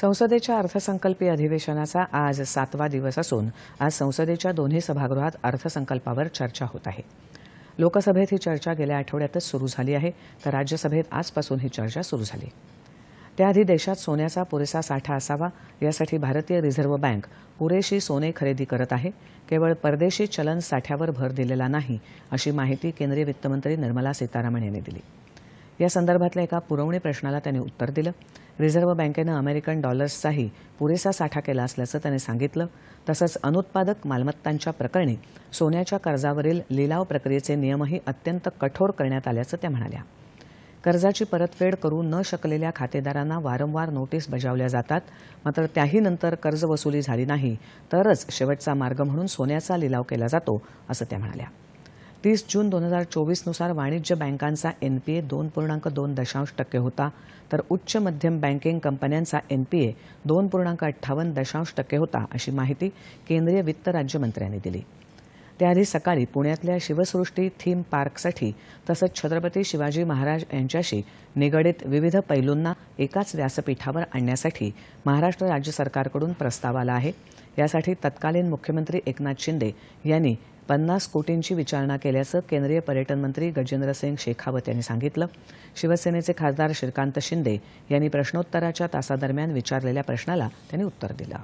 संसदेच्या अर्थसंकल्पीय अधिवेशनाचा आज 7वा दिवस असून आज संसदेच्या दोन्ही सभागृहात अर्थसंकल्पावर चर्चा होत आहे। लोकसभेत ही चर्चा गेल्या आठवड्यातच सुरू झाली आहे, तर राज्यसभेत आजपासून ही चर्चा सुरू झाली। त्याआधी देशात सोन्याचा पुरेसा साठा असावा यासाठी भारतीय रिझर्व्ह बँक पुरेशी सोने खरेदी करत आहे। केवळ परदेशी चलन साठ्यावर भर दिलेला नाही, अशी माहिती केंद्रीय वित्तमंत्री निर्मला सीतारामन यांनी दिली। या संदर्भातल्या एका पुरवणी प्रश्नाला त्यांनी उत्तर दिलं। रिझर्व्ह बँकेनं अमेरिकन डॉलर्सचाही पुरेसा साठा केला असल्याचं त्यांनी सांगितलं। तसंच अनुत्पादक मालमत्तांच्या प्रकरणी सोन्याच्या कर्जावरील लिलाव प्रक्रियेचे नियमही अत्यंत कठोर करण्यात आल्याचं त्या म्हणाल्या। कर्जाची परतफेड करू न शकलेल्या खातेदारांना वारंवार नोटीस बजावल्या जातात, मात्र त्याही नंतर कर्ज वसुली झाली नाही तरच शेवटचा मार्ग म्हणून सोन्याचा लिलाव केला जातो, असं त्या म्हणाल्या। 30 जून 2024 नुसार वाणिज्य बँकांचा एनपीए 2.2% होता, तर उच्च मध्यम बँकिंग कंपन्यांचा एनपीए 2.58% होता, अशी माहिती केंद्रीय वित्त राज्यमंत्र्यांनी दिली। त्याआधी सकाळी पुण्यातल्या शिवसृष्टी थीम पार्कसाठी तसंच छत्रपती शिवाजी महाराज यांच्याशी निगडित विविध पैलूंना एकाच व्यासपीठावर आणण्यासाठी महाराष्ट्र राज्य सरकारकडून प्रस्ताव आला आहे। यासाठी तत्कालीन मुख्यमंत्री एकनाथ शिंदे यांनी 50 कोटींची विचारणा केल्याचं केंद्रीय पर्यटन मंत्री गजेंद्रसिंग शेखावत यांनी सांगितलं। शिवसेनेचे खासदार श्रीकांत शिंदे यांनी प्रश्नोत्तराच्या तासादरम्यान विचारलेल्या प्रश्नाला त्यांनी उत्तर दिलं।